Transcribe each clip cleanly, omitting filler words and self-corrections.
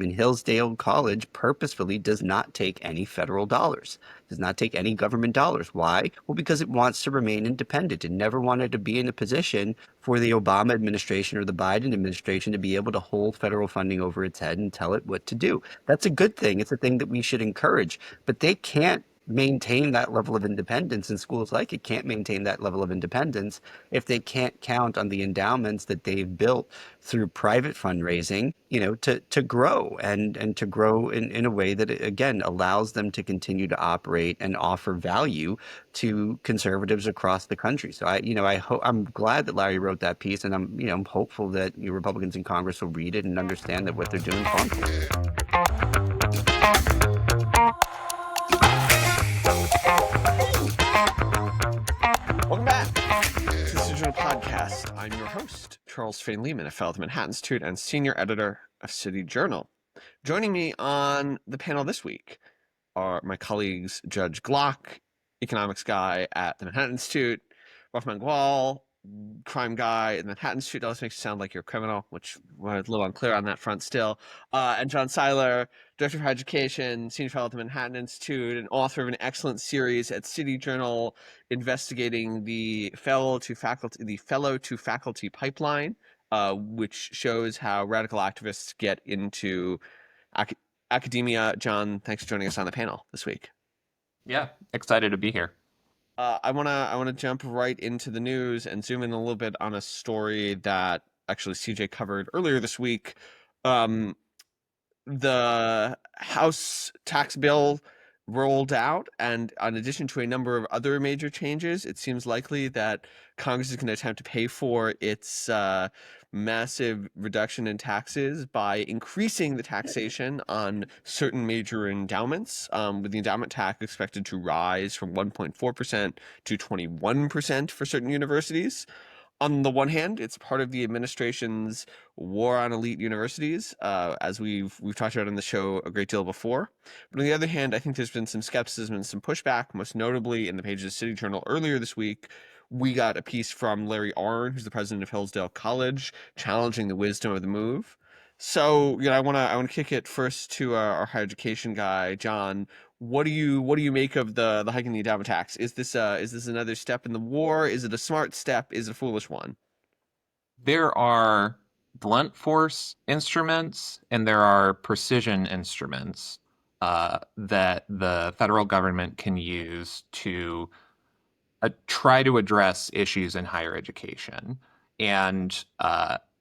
I mean, Hillsdale College purposefully does not take any federal dollars, does not take any government dollars. Why? Well, because it wants to remain independent. It never wanted to be in a position for the Obama administration or the Biden administration to be able to hold federal funding over its head and tell it what to do. That's a good thing. It's a thing that we should encourage, but they can't maintain that level of independence, and schools like it can't maintain that level of independence if they can't count on the endowments that they've built through private fundraising, to grow and to grow in a way that, again, allows them to continue to operate and offer value to conservatives across the country. So I'm glad that Larry wrote that piece, and I'm hopeful that Republicans in Congress will read it and understand that what they're doing is harmful. Welcome back to the City Journal podcast. I'm your host, Charles Fain Lehman, a fellow at the Manhattan Institute and senior editor of City Journal. Joining me on the panel this week are my colleagues, Judge Glock, economics guy at the Manhattan Institute, Rafael Mangual, crime guy at the Manhattan Institute. That always makes you sound like you're a criminal, which we're a little unclear on that front still. And John Seiler, Director of Higher Education, Senior Fellow at the Manhattan Institute, and author of an excellent series at City Journal investigating the fellow to faculty pipeline, which shows how radical activists get into academia. John, thanks for joining us on the panel this week. Yeah, excited to be here. I wanna jump right into the news and zoom in a little bit on a story that actually CJ covered earlier this week. The House tax bill rolled out, and in addition to a number of other major changes, it seems likely that Congress is going to attempt to pay for its massive reduction in taxes by increasing the taxation on certain major endowments, with the endowment tax expected to rise from 1.4% to 21% for certain universities. On the one hand, it's part of the administration's war on elite universities, as we've talked about on the show a great deal before. But on the other hand, I think there's been some skepticism and some pushback, most notably in the pages of City Journal earlier this week. We got a piece from Larry Arnn, who's the president of Hillsdale College, challenging the wisdom of the move. So, I want to kick it first to our higher education guy, John. What do you make of the hiking the endowment tax? Is this another step in the war? Is it a smart step? Is it a foolish one? There are blunt force instruments and there are precision instruments that the federal government can use to try to address issues in higher education. And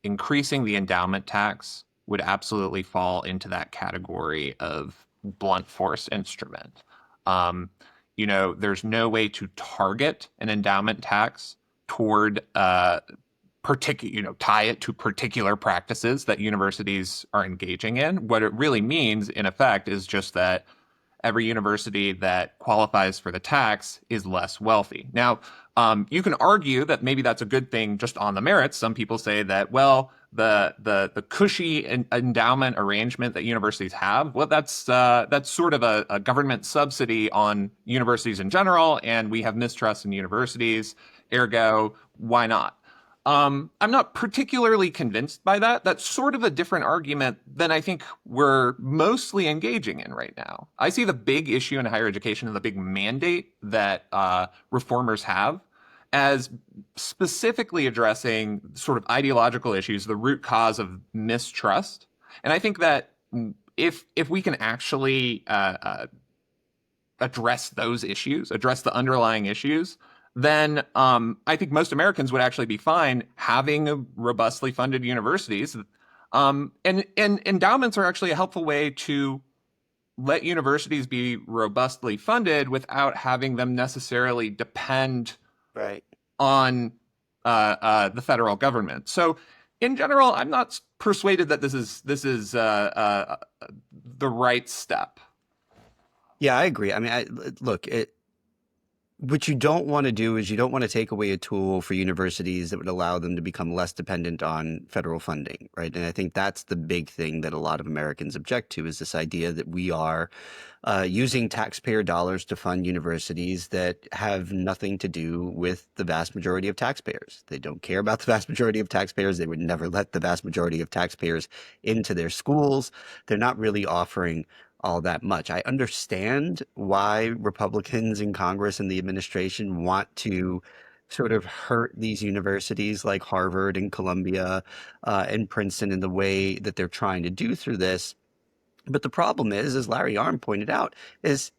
increasing the endowment tax would absolutely fall into that category of blunt force instrument. There's no way to target an endowment tax toward tie it to particular practices that universities are engaging in. What it really means, in effect, is just that every university that qualifies for the tax is less wealthy. Now, you can argue that maybe that's a good thing just on the merits. Some people say that, well, the cushy endowment arrangement that universities have, well, that's sort of a government subsidy on universities in general, and we have mistrust in universities. Ergo, why not? I'm not particularly convinced by that. That's sort of a different argument than I think we're mostly engaging in right now. I see the big issue in higher education and the big mandate that reformers have as specifically addressing sort of ideological issues, the root cause of mistrust. And I think that if we can actually address those issues, address the underlying issues, then I think most Americans would actually be fine having robustly funded universities. And endowments are actually a helpful way to let universities be robustly funded without having them necessarily depend on the federal government. So in general, I'm not persuaded that this is the right step. Yeah, I agree. I mean, look, what you don't want to do is you don't want to take away a tool for universities that would allow them to become less dependent on federal funding, right? And I think that's the big thing that a lot of Americans object to is this idea that we are using taxpayer dollars to fund universities that have nothing to do with the vast majority of taxpayers. They don't care about the vast majority of taxpayers. They would never let the vast majority of taxpayers into their schools. They're not really offering all that much. I understand why Republicans in Congress and the administration want to sort of hurt these universities like Harvard and Columbia and Princeton in the way that they're trying to do through this. But the problem is, as Larry Arm pointed out, is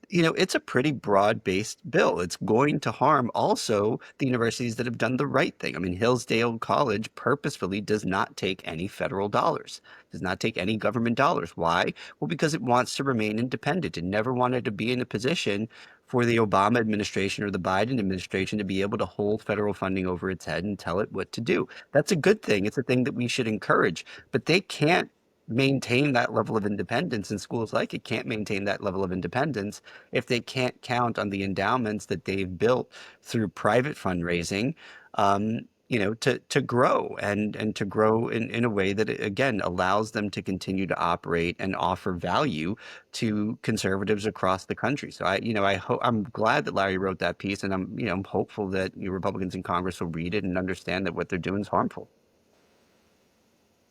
it's a pretty broad-based bill. It's going to harm also the universities that have done the right thing. I mean, Hillsdale College purposefully does not take any federal dollars, does not take any government dollars. Why? Well, because it wants to remain independent. It never wanted to be in a position for the Obama administration or the Biden administration to be able to hold federal funding over its head and tell it what to do. That's a good thing. It's a thing that we should encourage, but they can't maintain that level of independence, and schools like it can't maintain that level of independence if they can't count on the endowments that they've built through private fundraising, to grow and to grow in a way that again allows them to continue to operate and offer value to conservatives across the country. So I'm glad that Larry wrote that piece, and I'm hopeful that Republicans in Congress will read it and understand that what they're doing is harmful.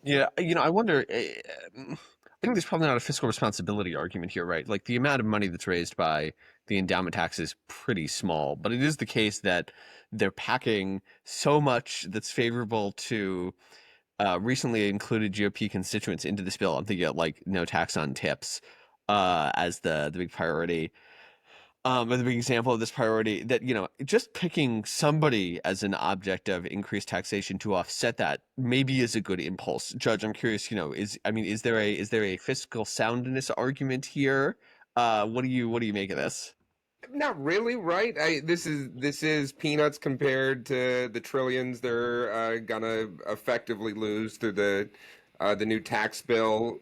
Yeah, I wonder. I think there's probably not a fiscal responsibility argument here, right? Like the amount of money that's raised by the endowment tax is pretty small, but it is the case that they're packing so much that's favorable to recently included GOP constituents into this bill. I'm thinking of like no tax on tips as the big priority. As a big example of this priority that, just picking somebody as an object of increased taxation to offset that maybe is a good impulse. Judge, I'm curious, is there a fiscal soundness argument here? What do you make of this? Not really, right? This is peanuts compared to the trillions they're gonna effectively lose through the new tax bill.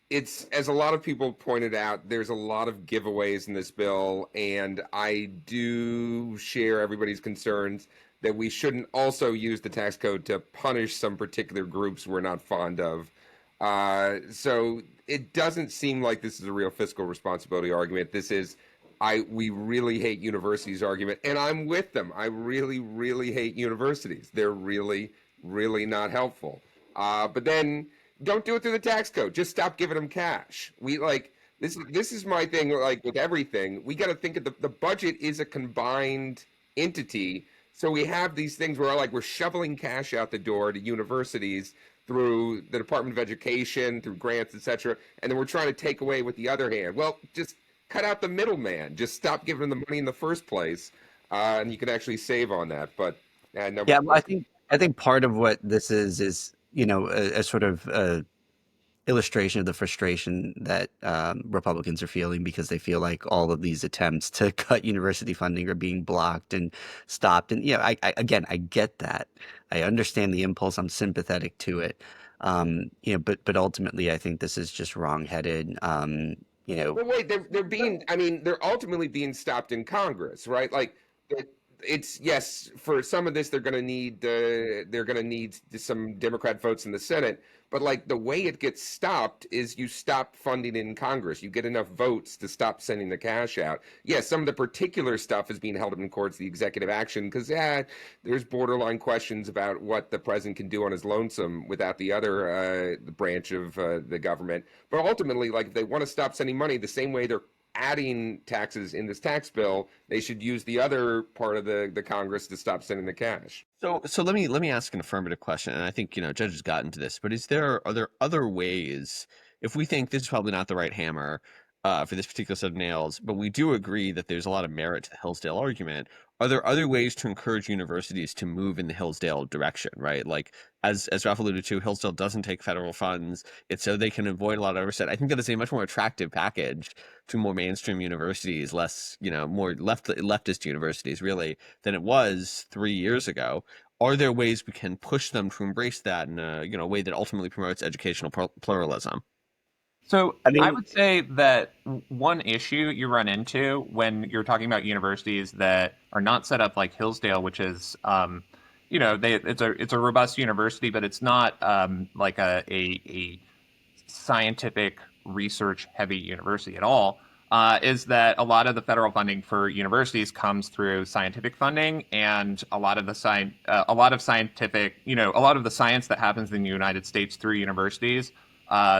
It's, as a lot of people pointed out, there's a lot of giveaways in this bill, and I do share everybody's concerns that we shouldn't also use the tax code to punish some particular groups we're not fond of. So it doesn't seem like this is a real fiscal responsibility argument. This is, we really hate universities argument, and I'm with them. I really, really hate universities. They're really, really not helpful. But then don't do it through the tax code. Just stop giving them cash. We like this. This is my thing. Like with everything, we got to think of the budget is a combined entity. So we have these things where like we're shoveling cash out the door to universities through the Department of Education, through grants, etc. And then we're trying to take away with the other hand. Well, just cut out the middleman. Just stop giving them the money in the first place, and you can actually save on that. But no. Yeah, well, I think part of what this is a sort of illustration of the frustration that Republicans are feeling because they feel like all of these attempts to cut university funding are being blocked and stopped. And I get that. I understand the impulse. I'm sympathetic to it. But ultimately, I think this is just wrongheaded. Well, wait, they're being. I mean, they're ultimately being stopped in Congress, right? Like, it's yes. For some of this, they're going to need some Democrat votes in the Senate. But like the way it gets stopped is you stop funding in Congress. You get enough votes to stop sending the cash out. Yes, some of the particular stuff is being held up in courts, the executive action, because there's borderline questions about what the president can do on his lonesome without the other branch of the government. But ultimately, like if they want to stop sending money, the same way they're adding taxes in this tax bill, they should use the other part of the Congress to stop sending the cash. So let me ask an affirmative question, and I think Judge has gotten to this, but are there other ways, if we think this is probably not the right hammer for this particular set of nails, but we do agree that there's a lot of merit to the Hillsdale argument, are there other ways to encourage universities to move in the Hillsdale direction, right? Like as Ralph alluded to, Hillsdale doesn't take federal funds. It's so they can avoid a lot of oversight. I think that is a much more attractive package to more mainstream universities, less, more leftist universities really than it was 3 years ago. Are there ways we can push them to embrace that in a way that ultimately promotes educational pluralism? So I I mean, would say that one issue you run into when you're talking about universities that are not set up like Hillsdale, which is, it's a robust university, but it's not like a scientific research heavy university at all. Is that a lot of the federal funding for universities comes through scientific funding, and a lot of scientific, a lot of the science that happens in the United States through universities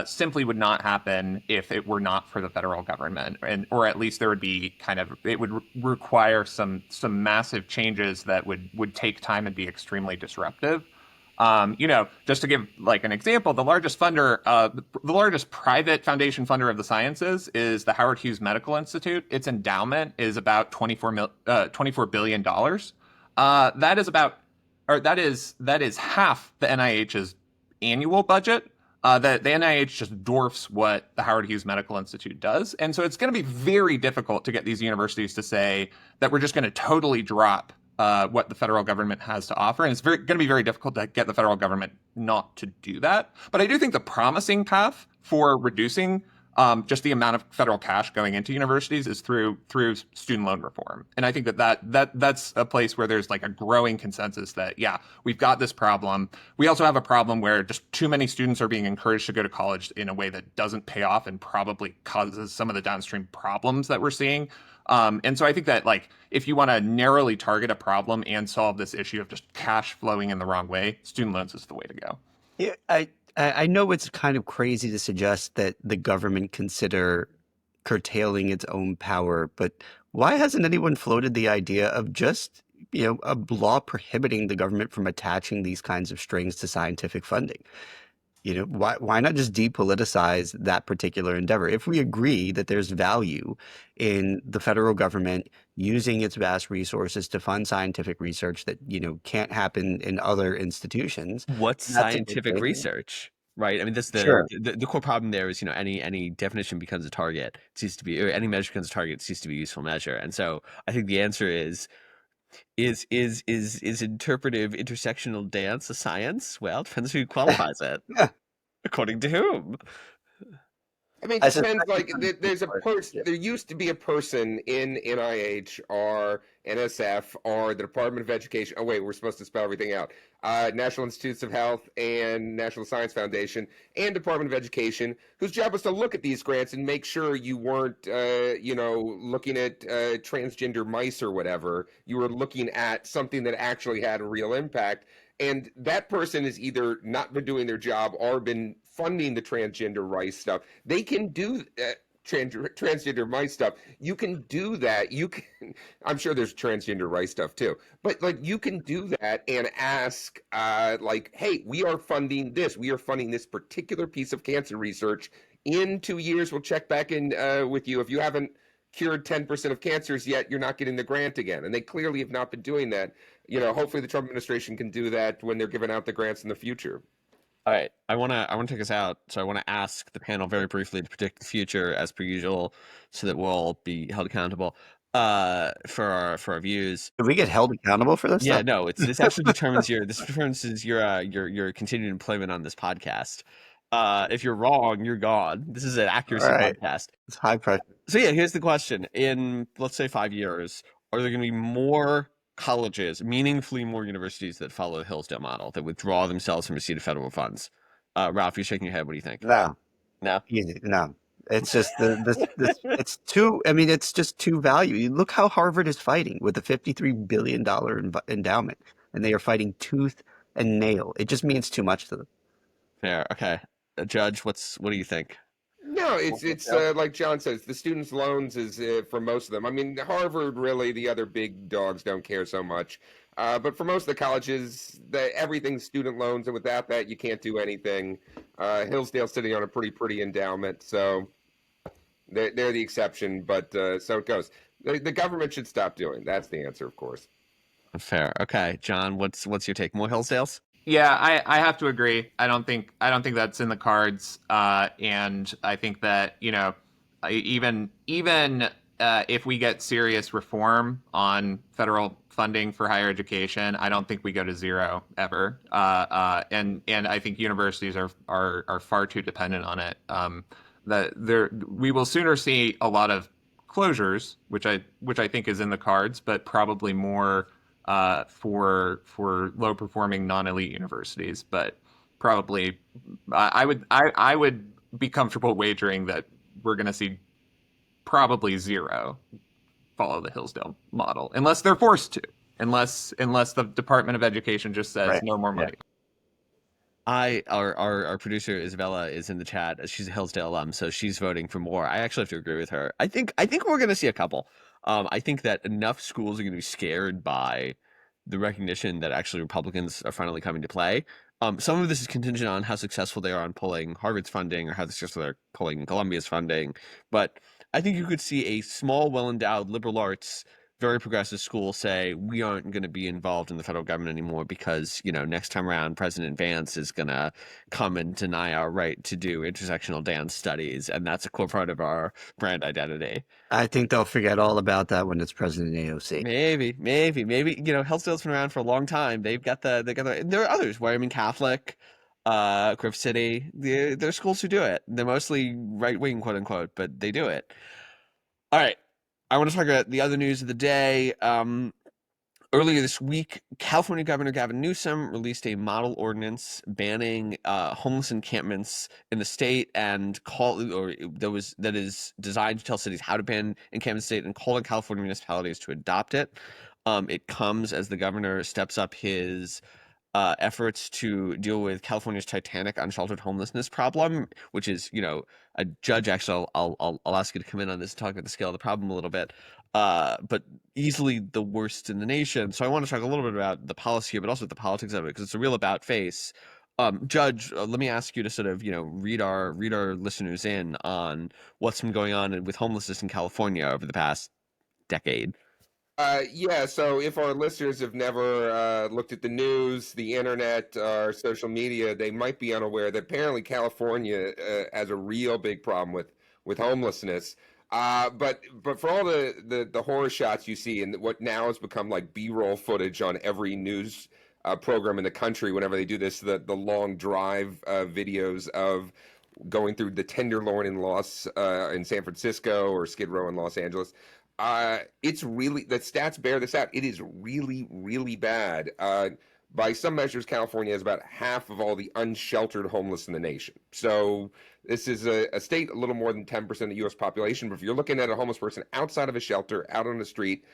simply would not happen if it were not for the federal government, and or at least there would be it would require some massive changes that would take time and be extremely disruptive. Just to give like an example, the largest private foundation funder of the sciences is the Howard Hughes Medical Institute. Its endowment is about $24 billion. That is about, or that is half the NIH's annual budget. The NIH just dwarfs what the Howard Hughes Medical Institute does. And so it's going to be very difficult to get these universities to say that we're just going to totally drop what the federal government has to offer. And it's going to be very difficult to get the federal government not to do that. But I do think the promising path for reducing just the amount of federal cash going into universities is through student loan reform. And I think that's a place where there's like a growing consensus that, yeah, we've got this problem. We also have a problem where just too many students are being encouraged to go to college in a way that doesn't pay off and probably causes some of the downstream problems that we're seeing. And so I think that like if you want to narrowly target a problem and solve this issue of just cash flowing in the wrong way, student loans is the way to go. yeah, I know it's kind of crazy to suggest that the government consider curtailing its own power, but why hasn't anyone floated the idea of just, a law prohibiting the government from attaching these kinds of strings to scientific funding? Why not just depoliticize that particular endeavor? If we agree that there's value in the federal government using its vast resources to fund scientific research that, can't happen in other institutions, What's that's a good scientific thing. research, right? I mean, that's Sure. the core problem there is, any definition becomes a target. It ceases to be, or any measure becomes a target. It ceases to be a useful measure. And so I think the answer is interpretive intersectional dance a science? Well, it depends who qualifies it. Yeah, According to whom? I mean, it I just depends. suspect Like, it's on there's a part. person. Yeah. There used to be a person in NIH or NSF or the Department of Education. Oh wait, we're supposed to spell everything out. National Institutes of Health and National Science Foundation and Department of Education, whose job was to look at these grants and make sure you weren't, looking at transgender mice or whatever. You were looking at something that actually had a real impact. And that person has either not been doing their job or been funding the transgender rights stuff. They can do transgender mice stuff. You can do that. You can. I'm sure there's transgender rights stuff too, but like you can do that and ask, like, hey, we are funding this. We are funding this particular piece of cancer research. In 2 years, we'll check back in with you. If you haven't cured 10% of cancers yet, you're not getting the grant again. And they clearly have not been doing that. Hopefully the Trump administration can do that when they're giving out the grants in the future. All right, I want to take us out. So I want to ask the panel very briefly to predict the future, as per usual, so that we'll be held accountable for our views. Do we get held accountable for this Yeah, stuff? no, this actually determines your continued employment on this podcast. If you're wrong, you're gone. This is an All accuracy right. podcast. It's high pressure. So yeah, here's the question. In, let's say, 5 years, are there going to be more colleges, meaningfully more universities that follow the Hillsdale model, that withdraw themselves from receipt of federal funds? Ralph, you're shaking your head. What do you think? No, No? easy. No. It's just it's too, I mean, it's just too value. You look how Harvard is fighting with a $53 billion endowment, and they are fighting tooth and nail. It just means too much to them. Fair. Okay. Judge, what do you think? No, it's like John says, the students' loans is for most of them. I mean, Harvard, really, the other big dogs don't care so much. But for most of the colleges, everything's student loans, and without that, you can't do anything. Hillsdale's sitting on a pretty endowment, so they're the exception. But so it goes. The government should stop doing. That's the answer, of course. Fair. Okay. John, what's your take? More Hillsdales? Yeah, I have to agree. I don't think that's in the cards. And I think that, even if we get serious reform on federal funding for higher education, I don't think we go to zero ever. And I think universities are far too dependent on it. we will sooner see a lot of closures, which I think is in the cards, but probably more for low performing non elite universities. But probably I would be comfortable wagering that we're going to see probably zero follow the Hillsdale model, unless they're forced to, unless the Department of Education just says Right. no more Yeah. money. Our producer Isabella is in the chat. She's a Hillsdale alum, so she's voting for more. I actually have to agree with her. I think we're going to see a couple. I think that enough schools are going to be scared by the recognition that actually Republicans are finally coming to play. Some of this is contingent on how successful they are on pulling Harvard's funding or how successful they're pulling Columbia's funding. But I think you could see a small, well-endowed liberal arts very progressive school say we aren't going to be involved in the federal government anymore because next time around President Vance is going to come and deny our right to do intersectional dance studies, and that's a core part of our brand identity. I think they'll forget all about that when it's President AOC. Maybe Hillsdale's been around for a long time. There are others, Wyoming Catholic, Grove City. There are schools who do it. They're mostly right wing, quote unquote, but they do it. All right. I want to talk about the other news of the day. Earlier this week, California Governor Gavin Newsom released a model ordinance banning homeless encampments in the state that is designed to tell cities how to ban encampment state and call on California municipalities to adopt it. It comes as the governor steps up his efforts to deal with California's titanic unsheltered homelessness problem, which is, a judge. Actually, I'll ask you to come in on this and talk about the scale of the problem a little bit. But easily the worst in the nation. So I want to talk a little bit about the policy here, but also the politics of it, because it's a real about face. Judge, let me ask you to sort of, read our listeners in on what's been going on with homelessness in California over the past decade. Yeah, so if our listeners have never looked at the news, the internet, or social media, they might be unaware that apparently California has a real big problem with homelessness. But for all the horror shots you see and what now has become like B-roll footage on every news program in the country, whenever they do this, the long drive videos of going through the Tenderloin in San Francisco or Skid Row in Los Angeles. It's really, the stats bear this out. It is really, really bad. By some measures, California has about half of all the unsheltered homeless in the nation. So this is a state a little more than 10% of the U.S. population. But if you're looking at a homeless person outside of a shelter, out on the street,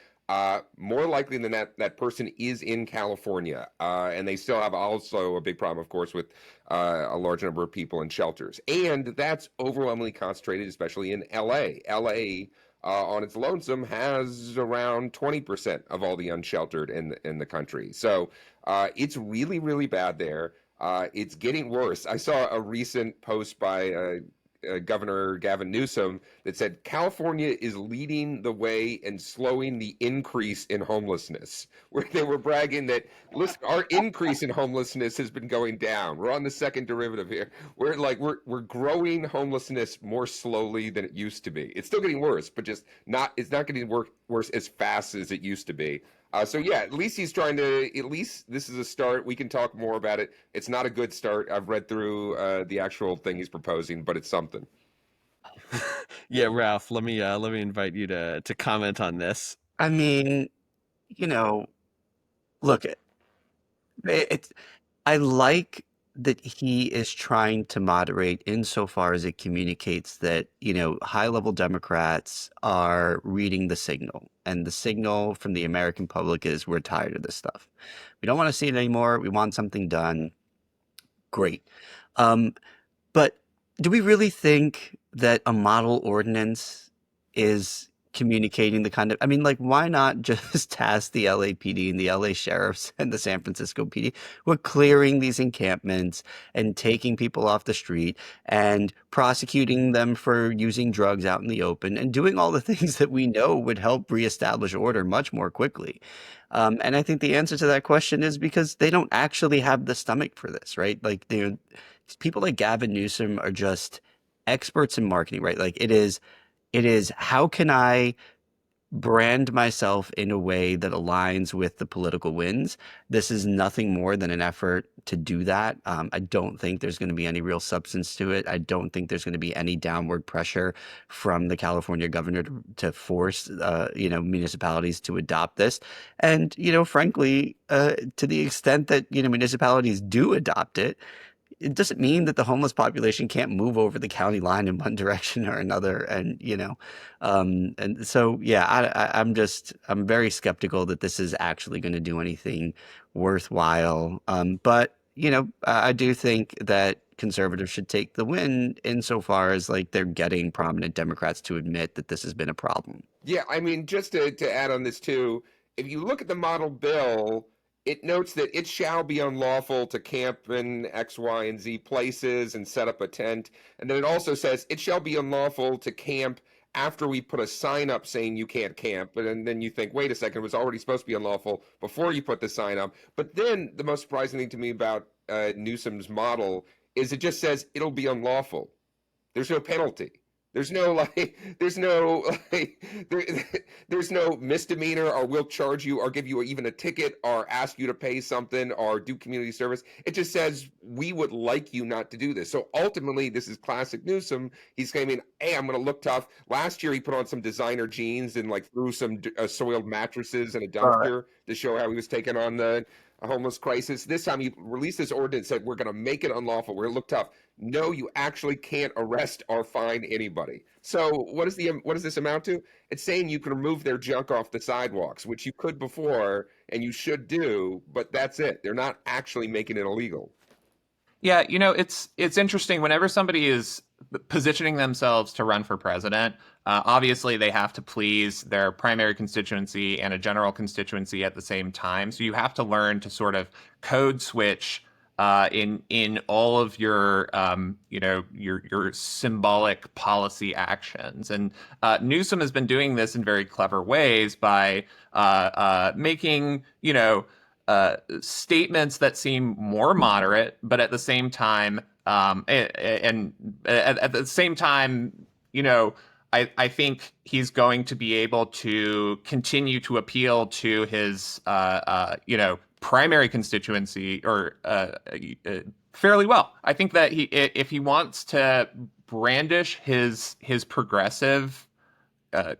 more likely than that person is in California. And they still have also a big problem, of course, with a large number of people in shelters. And that's overwhelmingly concentrated, especially in L.A. L.A. On its lonesome has around 20% of all the unsheltered in the country. So it's really, really bad there. It's getting worse. I saw a recent post by Governor Gavin Newsom that said California is leading the way and slowing the increase in homelessness, where they were bragging that, listen, our increase in homelessness has been going down. We're on the second derivative here. We're growing homelessness more slowly than it used to be. It's still getting worse, but it's not getting worse as fast as it used to be. So yeah, at least he's trying to, at least this is a start. We can talk more about it. It's not a good start. I've read through the actual thing he's proposing, but it's something. Yeah, Ralph, let me invite you to comment on this. I mean, look, it's I like that he is trying to moderate insofar as it communicates that, high-level Democrats are reading the signal. And the signal from the American public is we're tired of this stuff. We don't want to see it anymore. We want something done. Great. But do we really think that a model ordinance is communicating the kind of, I mean, like, why not just task the LAPD and the LA sheriffs and the San Francisco PD with clearing these encampments and taking people off the street and prosecuting them for using drugs out in the open and doing all the things that we know would help reestablish order much more quickly? And I think the answer to that question is because they don't actually have the stomach for this, right? Like, people like Gavin Newsom are just experts in marketing, right? Like, it is how can I brand myself in a way that aligns with the political winds. This is nothing more than an effort to do that. I don't think there's going to be any real substance to it. I don't think there's going to be any downward pressure from the California governor to force, municipalities to adopt this. And, frankly, to the extent that, municipalities do adopt it, it doesn't mean that the homeless population can't move over the county line in one direction or another. And, and so, yeah, I'm very skeptical that this is actually going to do anything worthwhile. But, I do think that conservatives should take the win insofar as like they're getting prominent Democrats to admit that this has been a problem. Yeah, I mean, just to add on this too, if you look at the model bill, it notes that it shall be unlawful to camp in X, Y, and Z places and set up a tent. And then it also says it shall be unlawful to camp after we put a sign up saying you can't camp. And then you think, wait a second, it was already supposed to be unlawful before you put the sign up. But then the most surprising thing to me about Newsom's model is it just says it'll be unlawful. There's no penalty. There's no there's no misdemeanor, or we'll charge you or give you even a ticket or ask you to pay something or do community service. It just says we would like you not to do this. So ultimately, this is classic Newsom. He's claiming, hey, I'm going to look tough. Last year, he put on some designer jeans and like threw some soiled mattresses in a dumpster to show how he was taking on the homeless crisis. This time, he released this ordinance that we're going to make it unlawful. We're going to look tough. No, you actually can't arrest or fine anybody. So what does this amount to? It's saying you can remove their junk off the sidewalks, which you could before and you should do, but that's it. They're not actually making it illegal. Yeah, it's interesting whenever somebody is positioning themselves to run for president. Obviously, they have to please their primary constituency and a general constituency at the same time. So you have to learn to sort of code switch in all of your your symbolic policy actions. And Newsom has been doing this in very clever ways by making statements that seem more moderate, but at the same time, at the same time, I think he's going to be able to continue to appeal to his, primary constituency or fairly well. I think that if he wants to brandish his progressive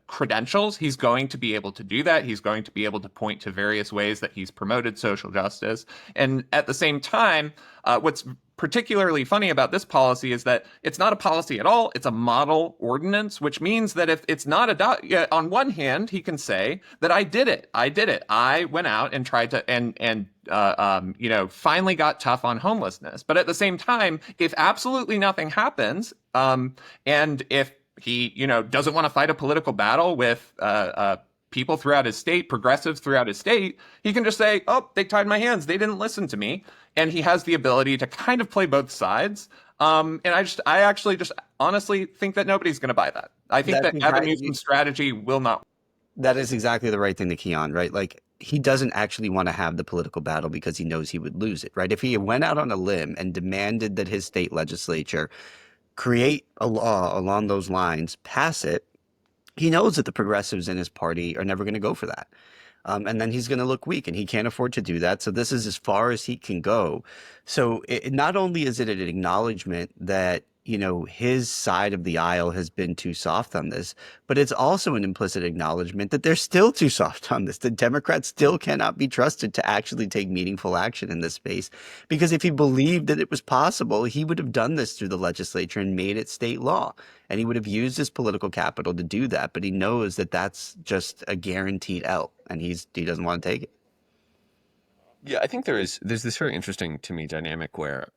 credentials, he's going to be able to do that. He's going to be able to point to various ways that he's promoted social justice. And at the same time, what's particularly funny about this policy is that it's not a policy at all. It's a model ordinance, which means that if it's not adopted, on one hand, he can say that I did it. I went out and tried to and finally got tough on homelessness. But at the same time, if absolutely nothing happens, and if he, doesn't want to fight a political battle with people throughout his state, progressives throughout his state, he can just say, oh, they tied my hands. They didn't listen to me. And he has the ability to kind of play both sides. And I actually just honestly think that nobody's going to buy that. I think that Gavin Newsom's strategy will not. That is exactly the right thing to key on, right? Like, he doesn't actually want to have the political battle because he knows he would lose it, right? If he went out on a limb and demanded that his state legislature create a law along those lines, pass it, he knows that the progressives in his party are never going to go for that. And then he's going to look weak, and he can't afford to do that. So this is as far as he can go. So not only is it an acknowledgement that, his side of the aisle has been too soft on this, but it's also an implicit acknowledgement that they're still too soft on this. The Democrats still cannot be trusted to actually take meaningful action in this space, because if he believed that it was possible, he would have done this through the legislature and made it state law. And he would have used his political capital to do that. But he knows that that's just a guaranteed L, and he doesn't want to take it. Yeah, I think there's this very interesting to me dynamic where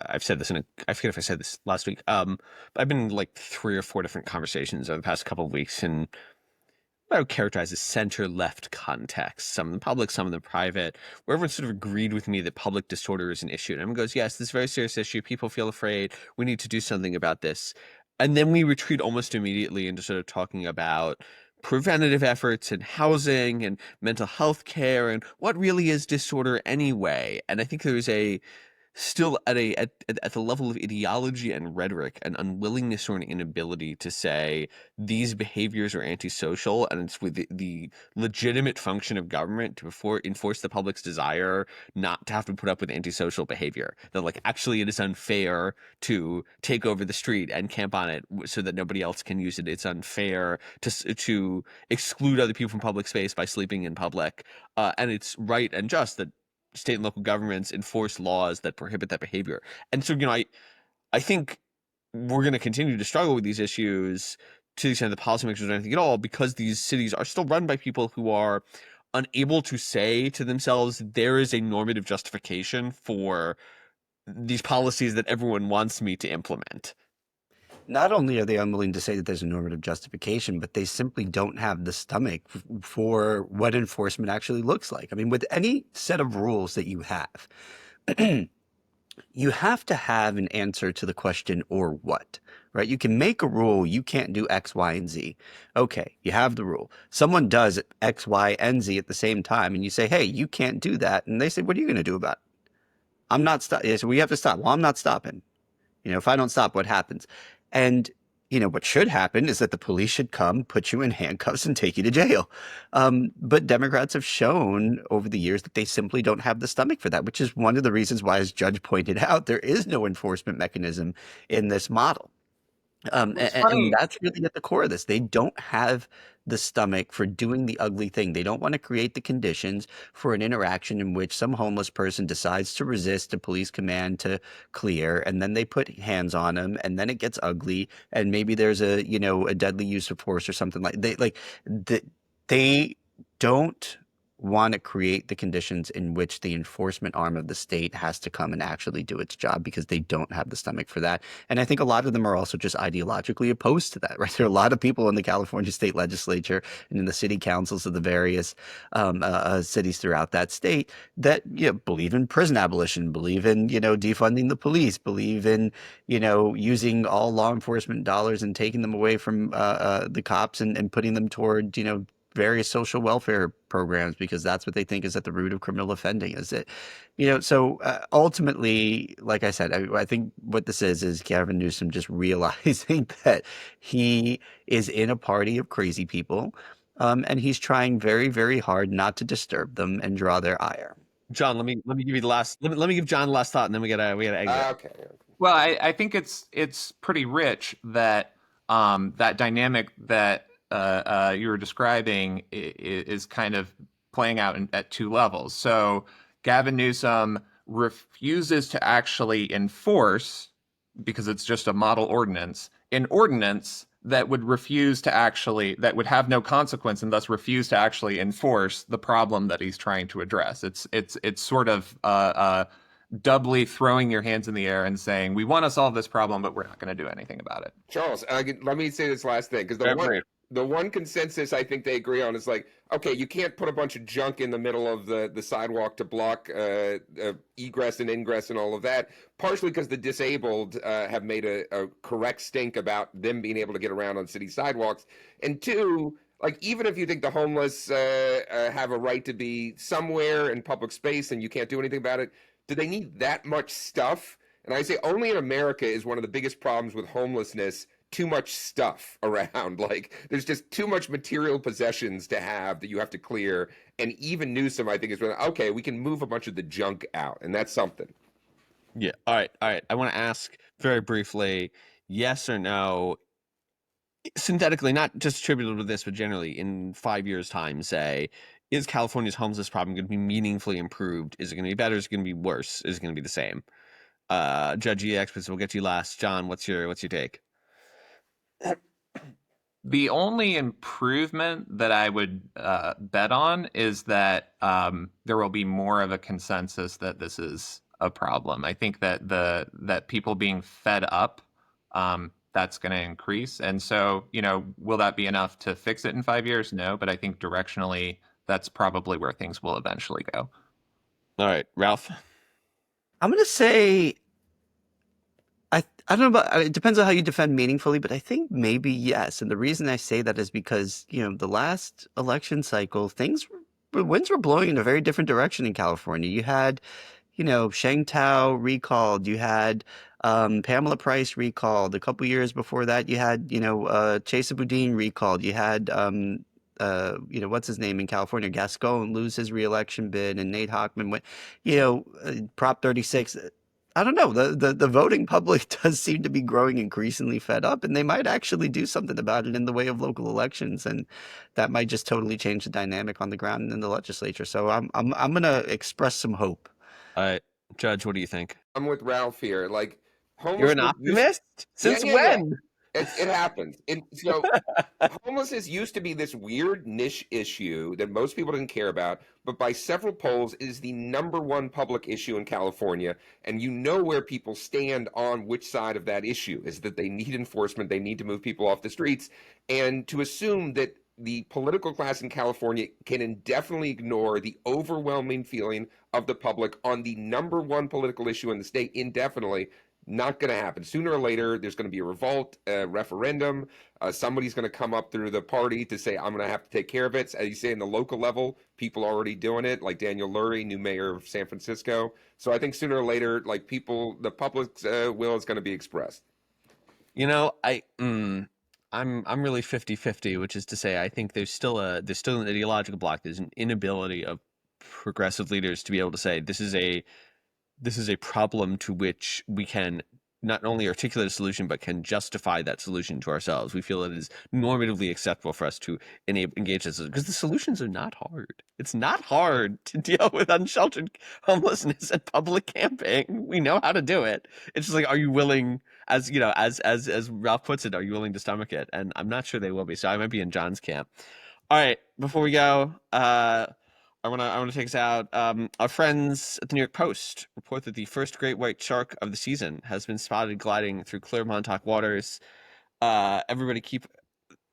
I've said this I forget if I said this last week. I've been in like 3 or 4 different conversations over the past couple of weeks in what I would characterize as center-left contexts, some in the public, some in the private, where everyone sort of agreed with me that public disorder is an issue. And everyone goes, yes, this is a very serious issue. People feel afraid. We need to do something about this. And then we retreat almost immediately into sort of talking about preventative efforts and housing and mental health care and what really is disorder anyway. And I think there's a still at the level of ideology and rhetoric, an unwillingness or an inability to say these behaviors are antisocial, and it's with the legitimate function of government to enforce the public's desire not to have to put up with antisocial behavior. That like actually it is unfair to take over the street and camp on it so that nobody else can use it. It's unfair to exclude other people from public space by sleeping in public, and it's right and just that state and local governments enforce laws that prohibit that behavior. And so, I think we're going to continue to struggle with these issues to the extent that policymakers do anything at all, because these cities are still run by people who are unable to say to themselves, there is a normative justification for these policies that everyone wants me to implement. Not only are they unwilling to say that there's a normative justification, but they simply don't have the stomach for what enforcement actually looks like. I mean, with any set of rules that you have, you have to have an answer to the question, or what, right? You can make a rule, you can't do X, Y, and Z. Okay, you have the rule. Someone does X, Y, and Z at the same time, and you say, hey, you can't do that. And they say, what are you going to do about it? I'm not stopping. So we have to stop. Well, I'm not stopping. If I don't stop, what happens? And, what should happen is that the police should come, put you in handcuffs, and take you to jail. But Democrats have shown over the years that they simply don't have the stomach for that, which is one of the reasons why, as Judge pointed out, there is no enforcement mechanism in this model. It's And funny. that's really at the core of this. They don't have the stomach for doing the ugly thing. They don't want to create the conditions for an interaction in which some homeless person decides to resist a police command to clear, and then they put hands on him, and then it gets ugly, and maybe there's a deadly use of force or something they don't want to create the conditions in which the enforcement arm of the state has to come and actually do its job, because they don't have the stomach for that. And I think a lot of them are also just ideologically opposed to that, right? There are a lot of people in the California state legislature and in the city councils of the various cities throughout that state that believe in prison abolition, believe in defunding the police, believe in using all law enforcement dollars and taking them away from the cops and putting them toward various social welfare programs, because that's what they think is at the root of criminal offending. Is it, so ultimately, like I said, I think what this is Gavin Newsom just realizing that he is in a party of crazy people, and he's trying very, very hard not to disturb them and draw their ire. John, let me give you the last. Let me give John the last thought, and then we gotta exit. Okay. Well, I think it's pretty rich that that dynamic that you were describing is kind of playing out at two levels. So Gavin Newsom refuses to actually enforce, because it's just a model ordinance, an ordinance that would that would have no consequence, and thus refuse to actually enforce the problem that he's trying to address. It's sort of doubly throwing your hands in the air and saying, we want to solve this problem, but we're not going to do anything about it. Charles, let me say this last thing, because the one consensus I think they agree on is like, okay, you can't put a bunch of junk in the middle of the sidewalk to block egress and ingress and all of that, partially because the disabled have made a correct stink about them being able to get around on city sidewalks. And two, like, even if you think the homeless have a right to be somewhere in public space and you can't do anything about it, do they need that much stuff? And I say only in America is one of the biggest problems with homelessness too much stuff around. Like, there's just too much material possessions to have that you have to clear. And even Newsom, I think, is really, okay, we can move a bunch of the junk out, and that's something. Yeah. All right. I want to ask very briefly, yes or no, synthetically, not just attributable to this, but generally, in 5 years' time, say, is California's homelessness problem going to be meaningfully improved? Is it going to be better? Is it going to be worse? Is it going to be the same? Judge EX, we'll get to you last. John, what's your take? The only improvement that I would bet on is that there will be more of a consensus that this is a problem. I think that that people being fed up, that's going to increase. And so, will that be enough to fix it in 5 years? No, but I think directionally, that's probably where things will eventually go. All right, Ralph. I'm going to say, I don't know about, it depends on how you defend meaningfully, but I think maybe yes. And the reason I say that is because, the last election cycle, winds were blowing in a very different direction in California. You had, Sheng Tao recalled. You had Pamela Price recalled. A couple years before that, you had Chesa Boudin recalled. You had what's his name in California, Gascon lose his reelection bid, and Nate Hochman went. Prop 36. I don't know. The voting public does seem to be growing increasingly fed up, and they might actually do something about it in the way of local elections, and that might just totally change the dynamic on the ground and in the legislature. So I'm gonna express some hope. Judge, what do you think? I'm with Ralph here. Like You're an homelessness optimist? yeah, Since yeah, yeah. when? It happens. And so homelessness used to be this weird niche issue that most people didn't care about, but by several polls it is the #1 public issue in California. And you know where people stand on which side of that issue is that they need enforcement, they need to move people off the streets. And to assume that the political class in California can indefinitely ignore the overwhelming feeling of the public on the #1 political issue in the state indefinitely, not going to happen. Sooner or later, there's going to be a revolt, a referendum. Somebody's going to come up through the party to say, I'm going to have to take care of it. As you say, in the local level, people are already doing it, like Daniel Lurie, new mayor of San Francisco. So I think sooner or later, like the public's will is going to be expressed. I'm really 50-50, which is to say I think there's still an ideological block. There's an inability of progressive leaders to be able to say this is a problem to which we can not only articulate a solution, but can justify that solution to ourselves. We feel it is normatively acceptable for us to engage this, because the solutions are not hard. It's not hard to deal with unsheltered homelessness and public camping. We know how to do it. It's just like, are you willing, as Ralph puts it, are you willing to stomach it? And I'm not sure they will be. So I might be in John's camp. All right, before we go, I want to take us out. Our friends at the New York Post report that the first great white shark of the season has been spotted gliding through clear Montauk waters. Everybody keep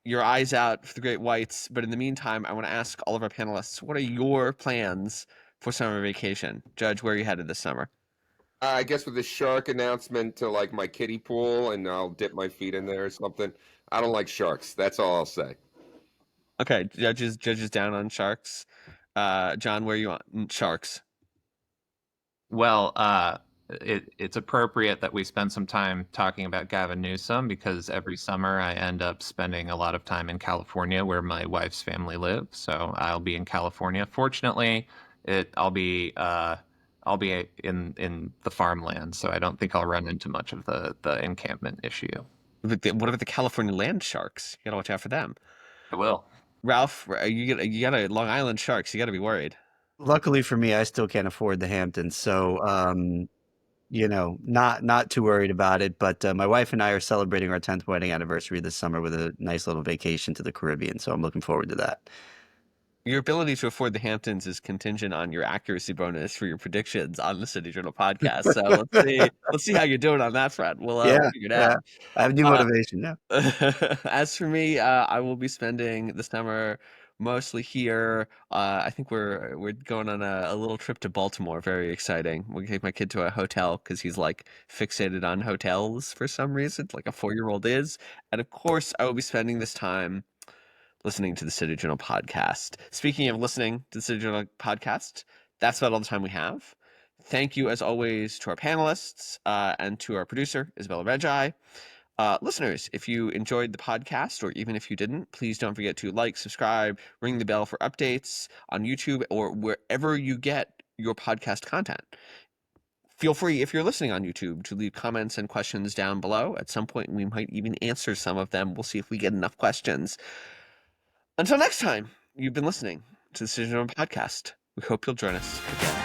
your eyes out for the great whites. But in the meantime, I want to ask all of our panelists, what are your plans for summer vacation? Judge, where are you headed this summer? I guess with the shark announcement to like my kiddie pool, and I'll dip my feet in there or something. I don't like sharks. That's all I'll say. Okay, judges down on sharks. John, where are you on sharks? Well, it's appropriate that we spend some time talking about Gavin Newsom, because every summer I end up spending a lot of time in California where my wife's family lives. So I'll be in California. Fortunately, I'll be in the farmland, so I don't think I'll run into much of the encampment issue. What about the California land sharks? You gotta watch out for them. I will. Ralph, you got a Long Island sharks. You got to be worried. Luckily for me, I still can't afford the Hamptons, so not too worried about it. But my wife and I are celebrating our 10th wedding anniversary this summer with a nice little vacation to the Caribbean, so I'm looking forward to that. Your ability to afford the Hamptons is contingent on your accuracy bonus for your predictions on the City Journal podcast. So let's see how you're doing on that front. We'll figure it out. I have new motivation now. As for me, I will be spending the summer mostly here. I think we're going on a little trip to Baltimore. Very exciting. We'll take my kid to a hotel because he's like fixated on hotels for some reason, like a 4-year-old is. And of course, I will be spending this time listening to the City Journal podcast. Speaking of listening to the City Journal podcast, that's about all the time we have. Thank you, as always, to our panelists and to our producer, Isabella Regi. Listeners, if you enjoyed the podcast, or even if you didn't, please don't forget to like, subscribe, ring the bell for updates on YouTube or wherever you get your podcast content. Feel free, if you're listening on YouTube, to leave comments and questions down below. At some point, we might even answer some of them. We'll see if we get enough questions. Until next time, you've been listening to the City Journal podcast. We hope you'll join us again.